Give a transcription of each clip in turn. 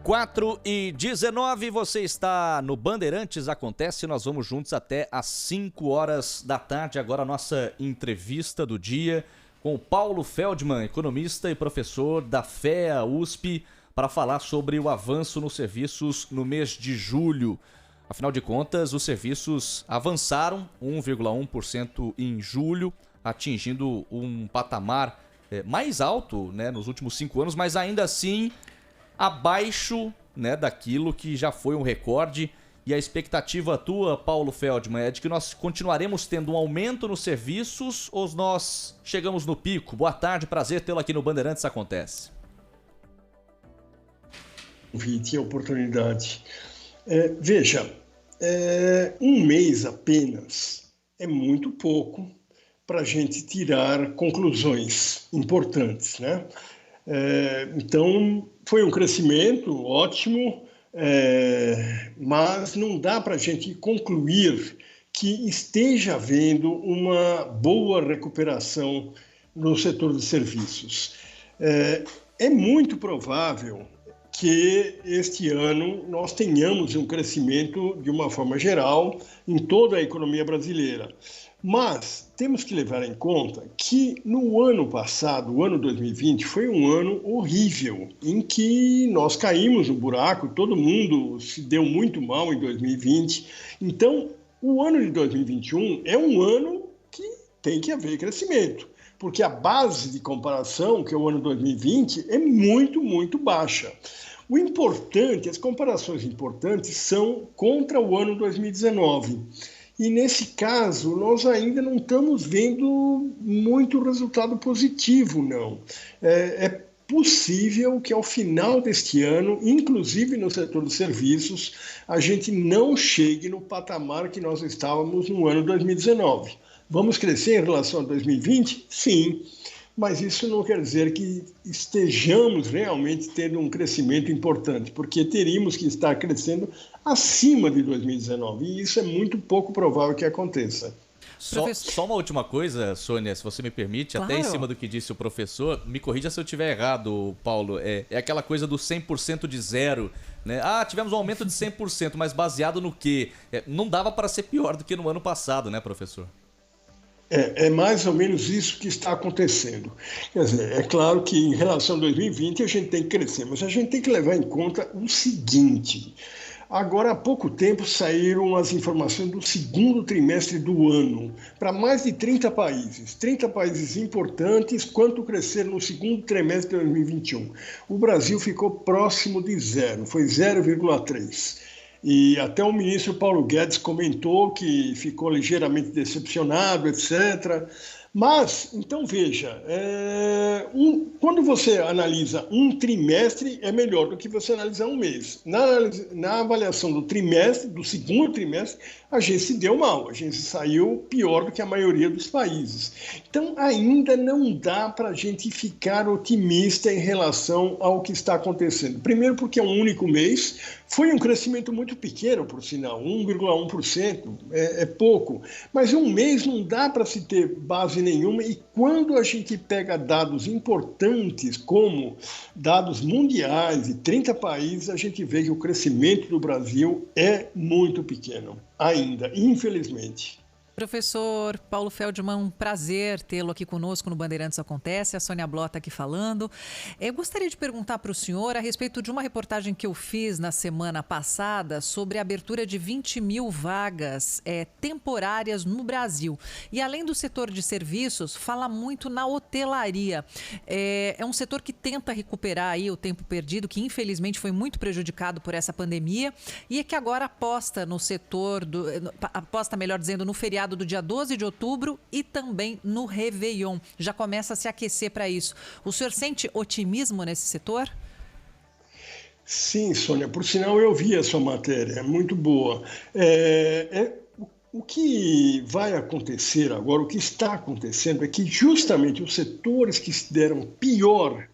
4h19, você está no Bandeirantes Acontece, nós vamos juntos até às 5 horas da tarde. Agora a nossa entrevista do dia com o Paulo Feldman, economista e professor da FEA USP, para falar sobre o avanço nos serviços no mês de julho. Afinal de contas, os serviços avançaram 1,1% em julho, atingindo um patamar mais alto, né, nos últimos 5 anos, mas ainda assim abaixo, né, daquilo que já foi um recorde. E a expectativa tua, Paulo Feldman, é de que nós continuaremos tendo um aumento nos serviços ou nós chegamos no pico? Boa tarde, prazer tê-lo aqui no Bandeirantes Acontece. Convite e oportunidade. Veja, um mês apenas é muito pouco para a gente tirar conclusões importantes, né? Então, foi um crescimento ótimo, mas não dá para a gente concluir que esteja havendo uma boa recuperação no setor de serviços. É muito provável que este ano nós tenhamos um crescimento de uma forma geral em toda a economia brasileira. Mas temos que levar em conta que no ano passado, o ano 2020, foi um ano horrível, em que nós caímos no buraco, todo mundo se deu muito mal em 2020. Então, o ano de 2021 é um ano que tem que haver crescimento, porque a base de comparação, que é o ano 2020, é muito, muito baixa. O importante, as comparações importantes são contra o ano 2019. E nesse caso, nós ainda não estamos vendo muito resultado positivo, não. É possível que ao final deste ano, inclusive no setor de serviços, a gente não chegue no patamar que nós estávamos no ano 2019. Vamos crescer em relação a 2020? Sim. Mas isso não quer dizer que estejamos realmente tendo um crescimento importante, porque teríamos que estar crescendo acima de 2019, e isso é muito pouco provável que aconteça. Só uma última coisa, Sônia, se você me permite, claro. Até em cima do que disse o professor, me corrija se eu estiver errado, Paulo, é aquela coisa do 100% de zero, né? Tivemos um aumento de 100%, mas baseado no quê? Não dava para ser pior do que no ano passado, né, professor? É mais ou menos isso que está acontecendo. Quer dizer, é claro que em relação a 2020 a gente tem que crescer, mas a gente tem que levar em conta o seguinte. Agora, há pouco tempo, saíram as informações do segundo trimestre do ano, para mais de 30 países importantes, quanto cresceram no segundo trimestre de 2021. O Brasil ficou próximo de zero, foi 0,3%. E até o ministro Paulo Guedes comentou que ficou ligeiramente decepcionado, etc. Mas, então veja, quando você analisa um trimestre, é melhor do que você analisar um mês. Na avaliação do trimestre, do segundo trimestre, a gente se deu mal, a gente saiu pior do que a maioria dos países. Então, ainda não dá para a gente ficar otimista em relação ao que está acontecendo. Primeiro porque é um único mês, foi um crescimento muito pequeno, por sinal, 1,1%, é pouco. Mas um mês não dá para se ter base nenhuma, e quando a gente pega dados importantes, como dados mundiais de 30 países, a gente vê que o crescimento do Brasil é muito pequeno, ainda, infelizmente. Professor Paulo Feldman, um prazer tê-lo aqui conosco no Bandeirantes Acontece, a Sônia Blota aqui falando. Eu gostaria de perguntar para o senhor a respeito de uma reportagem que eu fiz na semana passada sobre a abertura de 20 mil vagas temporárias no Brasil. E além do setor de serviços, fala muito na hotelaria. É um setor que tenta recuperar aí o tempo perdido, que infelizmente foi muito prejudicado por essa pandemia, e é que agora aposta no setor, melhor dizendo, no feriado do dia 12 de outubro e também no Réveillon. Já começa a se aquecer para isso. O senhor sente otimismo nesse setor? Sim, Sônia. Por sinal, eu vi a sua matéria. É muito boa. O que vai acontecer agora, o que está acontecendo é que justamente os setores que se deram pior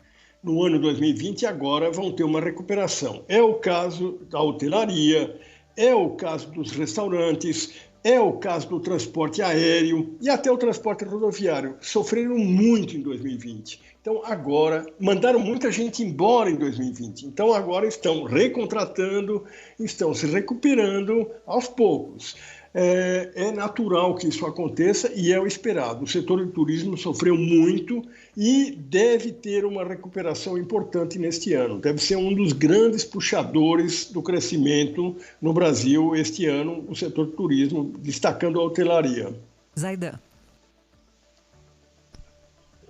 no ano 2020 agora vão ter uma recuperação. É o caso da hotelaria, é o caso dos restaurantes, é o caso do transporte aéreo e até o transporte rodoviário. Sofreram muito em 2020. Então, agora, mandaram muita gente embora em 2020. Então, agora estão recontratando, estão se recuperando aos poucos. É natural que isso aconteça e é o esperado. O setor de turismo sofreu muito e deve ter uma recuperação importante neste ano. Deve ser um dos grandes puxadores do crescimento no Brasil este ano, o setor de turismo, destacando a hotelaria. Zaidan.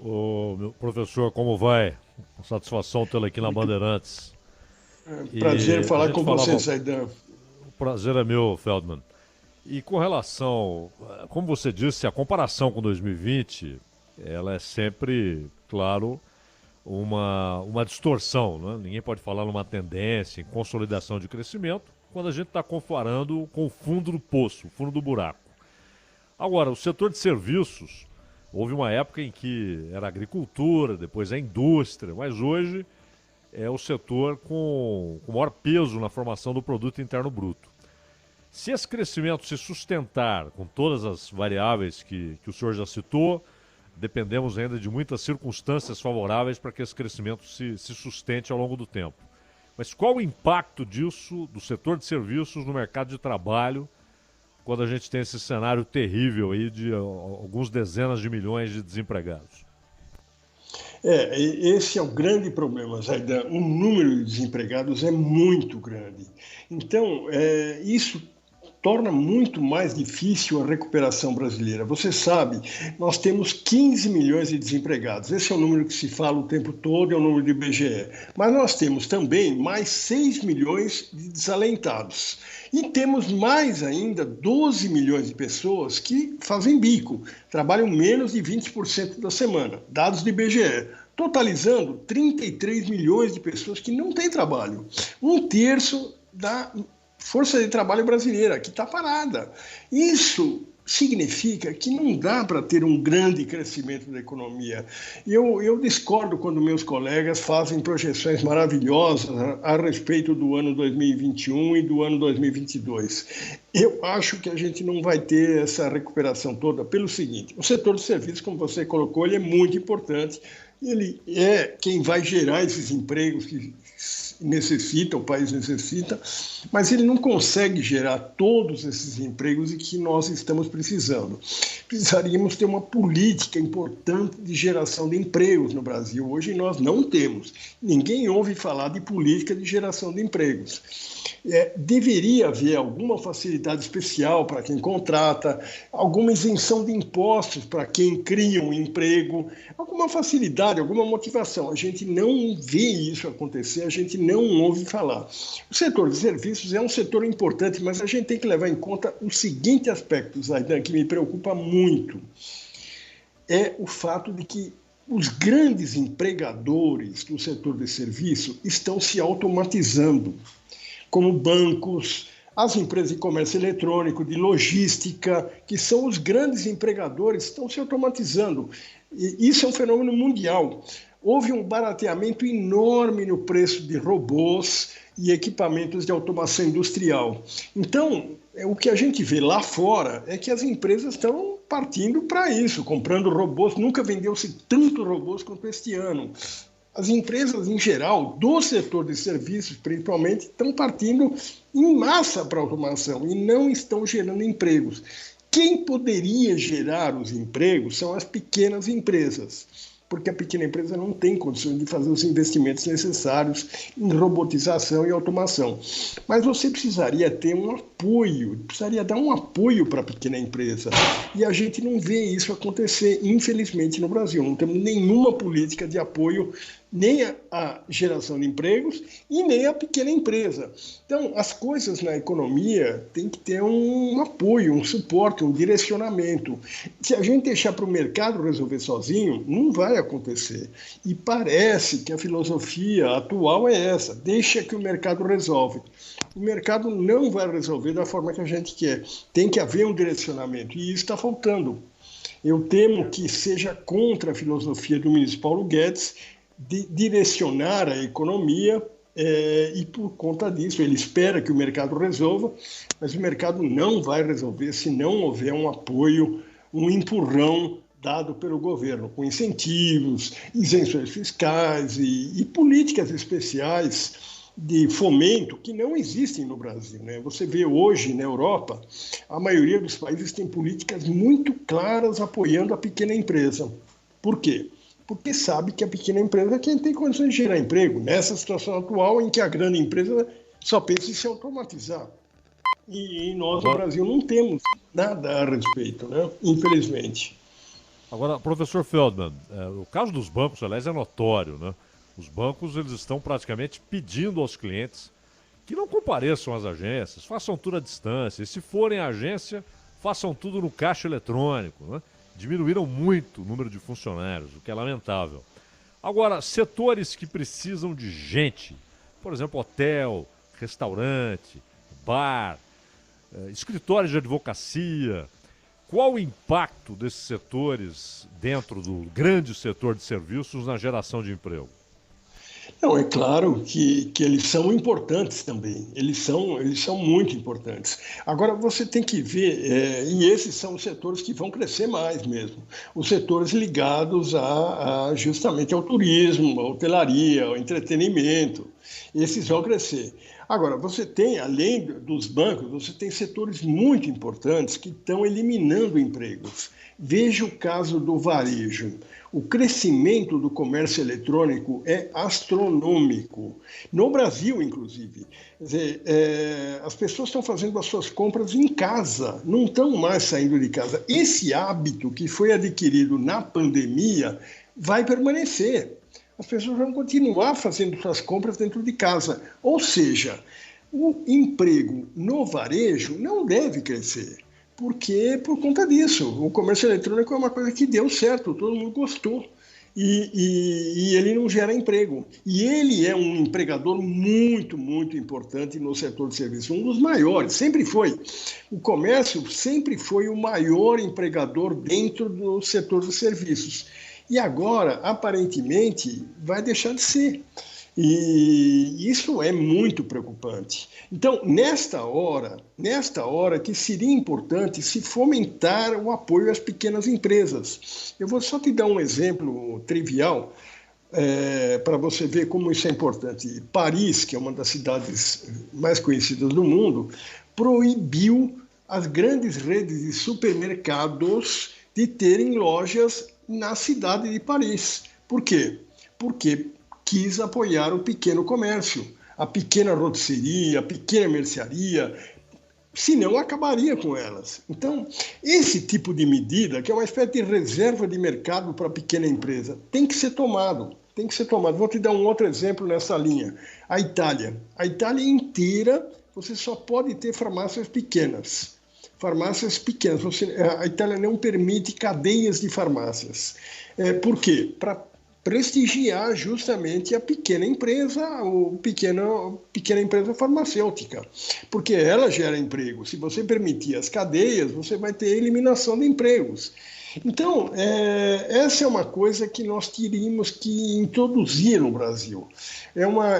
Ô, meu professor, como vai? Satisfação tê-lo aqui na Bandeirantes. Prazer falar com você, Zaidan. O prazer é meu, Feldman. E com relação, como você disse, a comparação com 2020, ela é sempre, claro, uma distorção, né? Ninguém pode falar numa tendência, em consolidação de crescimento, quando a gente está comparando com o fundo do poço, o fundo do buraco. Agora, o setor de serviços, houve uma época em que era a agricultura, depois a indústria, mas hoje é o setor com maior peso na formação do produto interno bruto. Se esse crescimento se sustentar com todas as variáveis que o senhor já citou, dependemos ainda de muitas circunstâncias favoráveis para que esse crescimento se sustente ao longo do tempo. Mas qual o impacto disso, do setor de serviços, no mercado de trabalho, quando a gente tem esse cenário terrível aí de alguns dezenas de milhões de desempregados? Esse é o grande problema, Zaidan. O número de desempregados é muito grande. Então, isso torna muito mais difícil a recuperação brasileira. Você sabe, nós temos 15 milhões de desempregados. Esse é o número que se fala o tempo todo, é o número do IBGE. Mas nós temos também mais 6 milhões de desalentados. E temos mais ainda 12 milhões de pessoas que fazem bico, trabalham menos de 20% da semana, dados do IBGE, totalizando 33 milhões de pessoas que não têm trabalho. 1/3 da força de trabalho brasileira, que está parada. Isso significa que não dá para ter um grande crescimento da economia. Eu discordo quando meus colegas fazem projeções maravilhosas a respeito do ano 2021 e do ano 2022. Eu acho que a gente não vai ter essa recuperação toda pelo seguinte: o setor de serviços, como você colocou, ele é muito importante. Ele é quem vai gerar esses empregos que o país necessita, mas ele não consegue gerar todos esses empregos e que nós estamos precisando. Precisaríamos ter uma política importante de geração de empregos no Brasil. Hoje nós não temos. Ninguém ouve falar de política de geração de empregos. Deveria haver alguma facilidade especial para quem contrata, alguma isenção de impostos para quem cria um emprego, alguma facilidade, alguma motivação. A gente não vê isso acontecer, a gente não ouve falar. O setor de serviços é um setor importante, mas a gente tem que levar em conta o seguinte aspecto, Zaidan, que me preocupa muito. É o fato de que os grandes empregadores do setor de serviço estão se automatizando, como bancos, as empresas de comércio eletrônico, de logística, que são os grandes empregadores, estão se automatizando. E isso é um fenômeno mundial. Houve um barateamento enorme no preço de robôs e equipamentos de automação industrial. Então, o que a gente vê lá fora é que as empresas estão partindo para isso, comprando robôs. Nunca vendeu-se tanto robôs quanto este ano. As empresas, em geral, do setor de serviços, principalmente, estão partindo em massa para a automação e não estão gerando empregos. Quem poderia gerar os empregos são as pequenas empresas, porque a pequena empresa não tem condições de fazer os investimentos necessários em robotização e automação. Mas você precisaria ter um apoio, precisaria dar um apoio para a pequena empresa. E a gente não vê isso acontecer, infelizmente, no Brasil. Não temos nenhuma política de apoio nem a geração de empregos e nem a pequena empresa. Então, as coisas na economia têm que ter um apoio, um suporte, um direcionamento. Se a gente deixar para o mercado resolver sozinho, não vai acontecer. E parece que a filosofia atual é essa: deixa que o mercado resolve. O mercado não vai resolver da forma que a gente quer. Tem que haver um direcionamento, e isso está faltando. Eu temo que seja contra a filosofia do ministro Paulo Guedes de direcionar a economia, e por conta disso ele espera que o mercado resolva, mas o mercado não vai resolver se não houver um apoio, um empurrão dado pelo governo, com incentivos, isenções fiscais e políticas especiais de fomento que não existem no Brasil, né? Você vê hoje na Europa, a maioria dos países tem políticas muito claras apoiando a pequena empresa. Por quê? Porque sabe que a pequena empresa é quem tem condições de gerar emprego, nessa situação atual em que a grande empresa só pensa em se automatizar. E nós, no Brasil, não temos nada a respeito, né? Infelizmente. Agora, professor Feldman, o caso dos bancos, aliás, é notório, né? Os bancos, eles estão praticamente pedindo aos clientes que não compareçam às agências, façam tudo à distância. E se forem à agência, façam tudo no caixa eletrônico, né? Diminuíram muito o número de funcionários, o que é lamentável. Agora, setores que precisam de gente, por exemplo, hotel, restaurante, bar, escritórios de advocacia, qual o impacto desses setores dentro do grande setor de serviços na geração de emprego? Não, é claro que eles são importantes também, eles são muito importantes. Agora, você tem que ver, e esses são os setores que vão crescer mais mesmo, os setores ligados justamente ao turismo, à hotelaria, ao entretenimento, esses vão crescer. Agora, você tem, além dos bancos, você tem setores muito importantes que estão eliminando empregos. Veja o caso do varejo. O crescimento do comércio eletrônico é astronômico. No Brasil, inclusive. Quer dizer, as pessoas estão fazendo as suas compras em casa, não estão mais saindo de casa. Esse hábito que foi adquirido na pandemia vai permanecer. As pessoas vão continuar fazendo suas compras dentro de casa. Ou seja, o emprego no varejo não deve crescer. Porque, por conta disso, o comércio eletrônico é uma coisa que deu certo, todo mundo gostou. E ele não gera emprego. E ele é um empregador muito, muito importante no setor de serviços, um dos maiores, sempre foi. O comércio sempre foi o maior empregador dentro do setor de serviços. E agora, aparentemente, vai deixar de ser. E isso é muito preocupante. Então, nesta hora que seria importante se fomentar o apoio às pequenas empresas. Eu vou só te dar um exemplo trivial para você ver como isso é importante. Paris, que é uma das cidades mais conhecidas do mundo, proibiu as grandes redes de supermercados de terem lojas na cidade de Paris. Por quê? Porque quis apoiar o pequeno comércio, a pequena rotisserie, a pequena mercearia, senão acabaria com elas. Então, esse tipo de medida, que é uma espécie de reserva de mercado para a pequena empresa, tem que ser tomado. Vou te dar um outro exemplo nessa linha. A Itália. A Itália inteira, você só pode ter farmácias pequenas. A Itália não permite cadeias de farmácias. Por quê? Para prestigiar justamente a pequena empresa, pequena empresa farmacêutica, porque ela gera emprego. Se você permitir as cadeias, você vai ter eliminação de empregos. Então, essa é uma coisa que nós teríamos que introduzir no Brasil.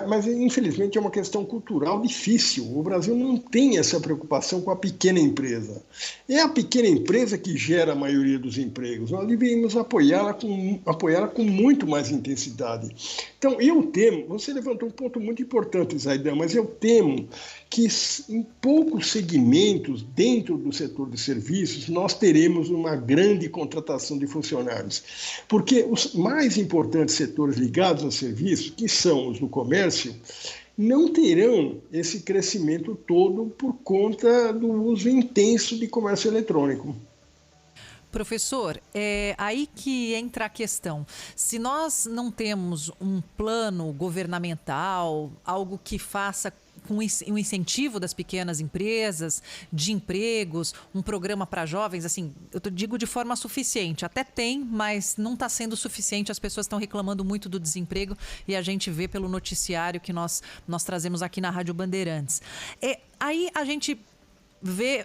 Mas, infelizmente, é uma questão cultural difícil. O Brasil não tem essa preocupação com a pequena empresa. É a pequena empresa que gera a maioria dos empregos. Nós deveríamos apoiá-la com muito mais intensidade. Então, eu temo, você levantou um ponto muito importante, Zaidan, mas eu temo que em poucos segmentos dentro do setor de serviços nós teremos uma grande contratação de funcionários. Porque os mais importantes setores ligados a serviços, que são os do comércio, não terão esse crescimento todo por conta do uso intenso de comércio eletrônico. Professor, é aí que entra a questão. Se nós não temos um plano governamental, algo que faça com um incentivo das pequenas empresas, de empregos, um programa para jovens, assim, eu digo de forma suficiente. Até tem, mas não está sendo suficiente. As pessoas estão reclamando muito do desemprego e a gente vê pelo noticiário que nós trazemos aqui na Rádio Bandeirantes. Aí a gente vê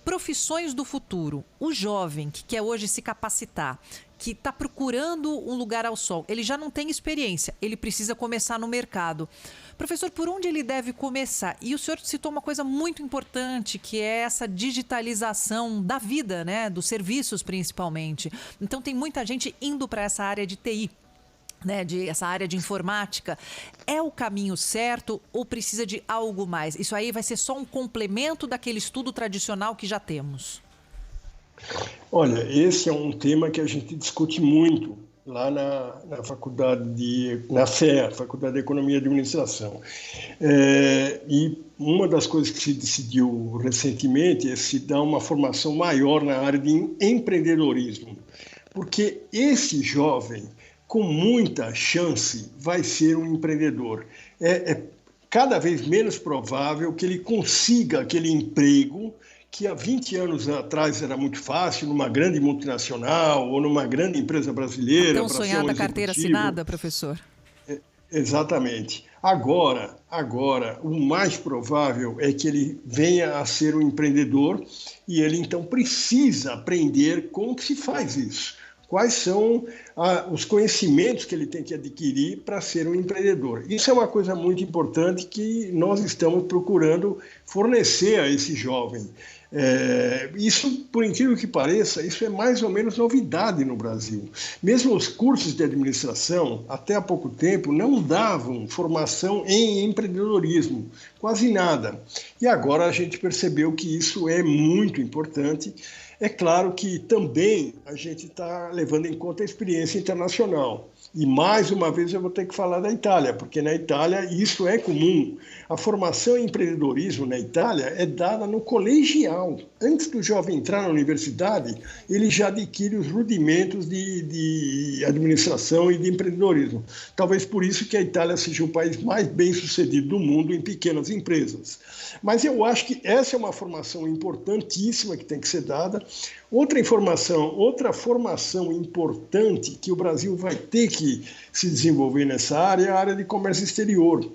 profissões do futuro. O jovem que quer hoje se capacitar, que está procurando um lugar ao sol, ele já não tem experiência, ele precisa começar no mercado. Professor, por onde ele deve começar? E o senhor citou uma coisa muito importante, que é essa digitalização da vida, né? Dos serviços, principalmente. Então, tem muita gente indo para essa área de TI, né? Essa área de informática. É o caminho certo ou precisa de algo mais? Isso aí vai ser só um complemento daquele estudo tradicional que já temos? Olha, esse é um tema que a gente discute muito lá na FEA, Faculdade de Economia e Administração. E uma das coisas que se decidiu recentemente é se dar uma formação maior na área de empreendedorismo, porque esse jovem, com muita chance, vai ser um empreendedor. É cada vez menos provável que ele consiga aquele emprego que há 20 anos atrás era muito fácil, numa grande multinacional ou numa grande empresa brasileira. Tão sonhada carteira assinada, professor. Exatamente. Agora, o mais provável é que ele venha a ser um empreendedor e ele, então, precisa aprender como que se faz isso. Quais são os conhecimentos que ele tem que adquirir para ser um empreendedor. Isso é uma coisa muito importante que nós estamos procurando fornecer a esse jovem. Isso, por incrível que pareça, isso é mais ou menos novidade no Brasil. Mesmo os cursos de administração, até há pouco tempo, não davam formação em empreendedorismo, quase nada. E agora a gente percebeu que isso é muito importante. É claro que também a gente está levando em conta a experiência internacional. E mais uma vez eu vou ter que falar da Itália, porque na Itália isso é comum. A formação em empreendedorismo na Itália é dada no colegial. Antes do jovem entrar na universidade, ele já adquire os rudimentos de administração e de empreendedorismo. Talvez por isso que a Itália seja o país mais bem-sucedido do mundo em pequenas empresas. Mas eu acho que essa é uma formação importantíssima que tem que ser dada. Outra formação importante que o Brasil vai ter que se desenvolver nessa área é a área de comércio exterior.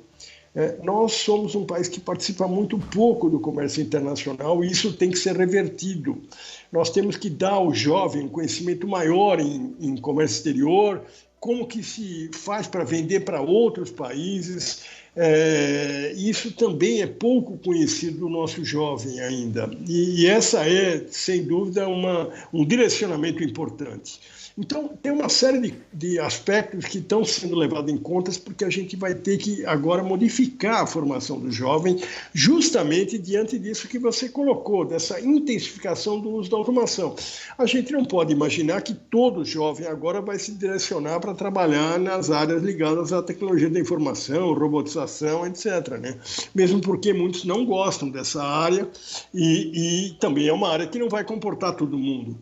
Nós somos um país que participa muito pouco do comércio internacional e isso tem que ser revertido. Nós temos que dar ao jovem um conhecimento maior em comércio exterior, como que se faz para vender para outros países. Isso também é pouco conhecido do nosso jovem ainda. E essa é, sem dúvida, um direcionamento importante. Então, tem uma série de aspectos que estão sendo levados em conta, porque a gente vai ter que agora modificar a formação do jovem, justamente diante disso que você colocou, dessa intensificação do uso da automação. A gente não pode imaginar que todo jovem agora vai se direcionar para trabalhar nas áreas ligadas à tecnologia da informação, robotização, etc., né? Mesmo porque muitos não gostam dessa área e também é uma área que não vai comportar todo mundo.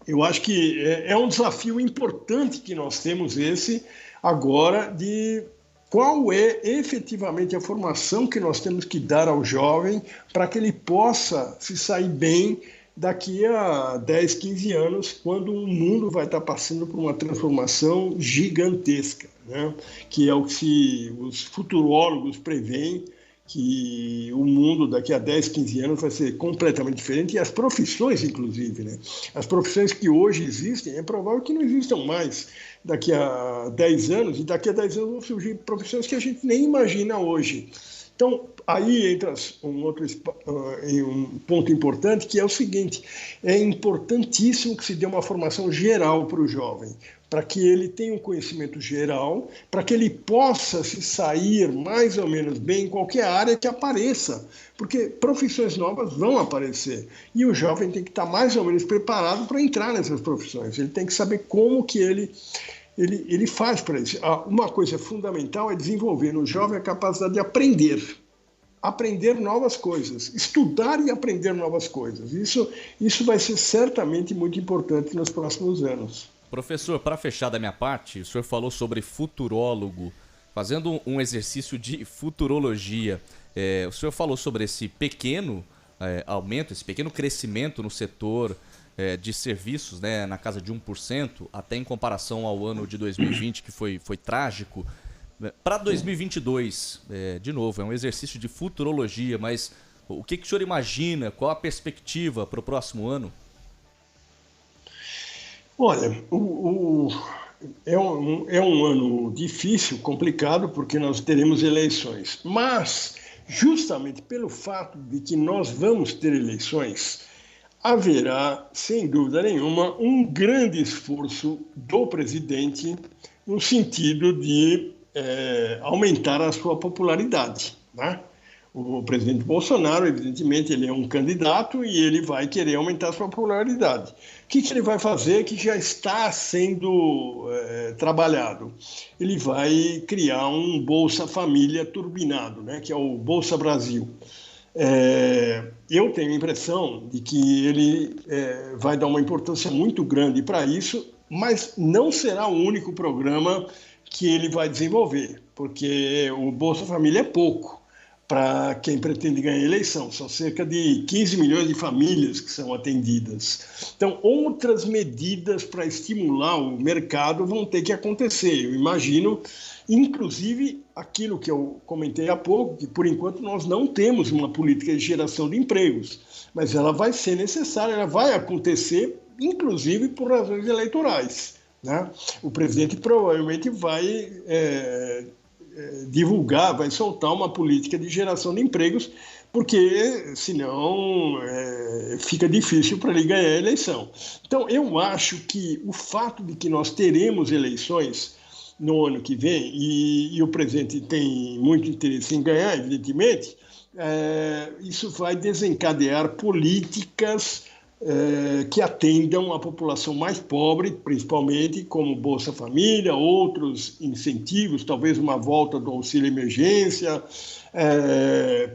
Eu acho que é um desafio importante que nós temos esse agora de qual é efetivamente a formação que nós temos que dar ao jovem para que ele possa se sair bem daqui a 10, 15 anos, quando o mundo vai estar passando por uma transformação gigantesca, né? Que é o que os futurólogos preveem, que o mundo daqui a 10, 15 anos vai ser completamente diferente, e as profissões, inclusive, né? As profissões que hoje existem, é provável que não existam mais daqui a 10 anos, e daqui a 10 anos vão surgir profissões que a gente nem imagina hoje. Então, aí entra um ponto importante, que é o seguinte: é importantíssimo que se dê uma formação geral para o jovem, para que ele tenha um conhecimento geral, para que ele possa se sair mais ou menos bem em qualquer área que apareça, porque profissões novas vão aparecer, e o jovem tem que estar mais ou menos preparado para entrar nessas profissões, ele tem que saber como que ele faz para isso. Uma coisa fundamental é desenvolver no jovem a capacidade de aprender novas coisas, estudar e aprender novas coisas. Isso vai ser certamente muito importante nos próximos anos. Professor, para fechar da minha parte, o senhor falou sobre futurólogo, fazendo um exercício de futurologia. O senhor falou sobre esse pequeno aumento, esse pequeno crescimento no setor de serviços, né, na casa de 1%, até em comparação ao ano de 2020, que foi trágico. Para 2022, de novo, é um exercício de futurologia, mas o que o senhor imagina? Qual a perspectiva para o próximo ano? Olha, é um ano difícil, complicado, porque nós teremos eleições. Mas, justamente pelo fato de que nós vamos ter eleições, haverá, sem dúvida nenhuma, um grande esforço do presidente no sentido de aumentar a sua popularidade, né? O presidente Bolsonaro, evidentemente, ele é um candidato e ele vai querer aumentar a sua popularidade. O que ele vai fazer que já está sendo trabalhado? Ele vai criar um Bolsa Família turbinado, né, que é o Bolsa Brasil. Eu tenho a impressão de que ele vai dar uma importância muito grande para isso, mas não será o único programa que ele vai desenvolver, porque o Bolsa Família é pouco para quem pretende ganhar a eleição. São cerca de 15 milhões de famílias que são atendidas. Então, outras medidas para estimular o mercado vão ter que acontecer. Eu imagino, inclusive, aquilo que eu comentei há pouco, que por enquanto nós não temos uma política de geração de empregos, mas ela vai ser necessária, ela vai acontecer, inclusive por razões eleitorais, né? O presidente provavelmente vai divulgar, vai soltar uma política de geração de empregos, porque senão fica difícil para ele ganhar a eleição. Então, eu acho que o fato de que nós teremos eleições no ano que vem, e o presidente tem muito interesse em ganhar, evidentemente, isso vai desencadear políticas que atendam a população mais pobre, principalmente, como Bolsa Família, outros incentivos, talvez uma volta do auxílio emergência,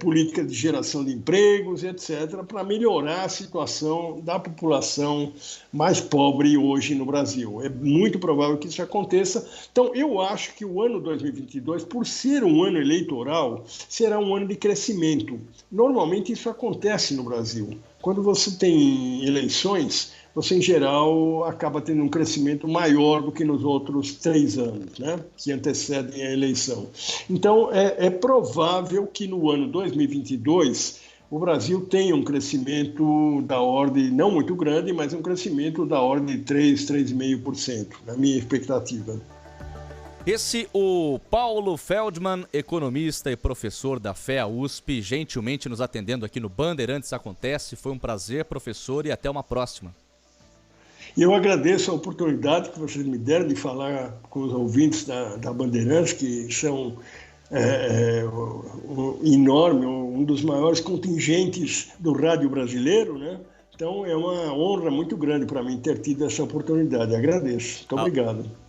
política de geração de empregos, etc., para melhorar a situação da população mais pobre hoje no Brasil. É muito provável que isso aconteça. Então, eu acho que o ano 2022, por ser um ano eleitoral, será um ano de crescimento. Normalmente isso acontece no Brasil. Quando você tem eleições, você, em geral, acaba tendo um crescimento maior do que nos outros 3 anos, né, que antecedem a eleição. Então, é provável que no ano 2022 o Brasil tenha um crescimento da ordem, não muito grande, mas um crescimento da ordem de 3,5%, na minha expectativa. Esse o Paulo Feldman, economista e professor da FEA USP, gentilmente nos atendendo aqui no Bandeirantes Acontece. Foi um prazer, professor, e até uma próxima. E eu agradeço a oportunidade que vocês me deram de falar com os ouvintes da Bandeirantes, que são enorme, um dos maiores contingentes do rádio brasileiro, né? Então é uma honra muito grande para mim ter tido essa oportunidade. Agradeço. Muito obrigado.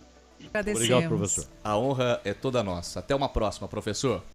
Agradecemos. Obrigado, professor. A honra é toda nossa. Até uma próxima, professor.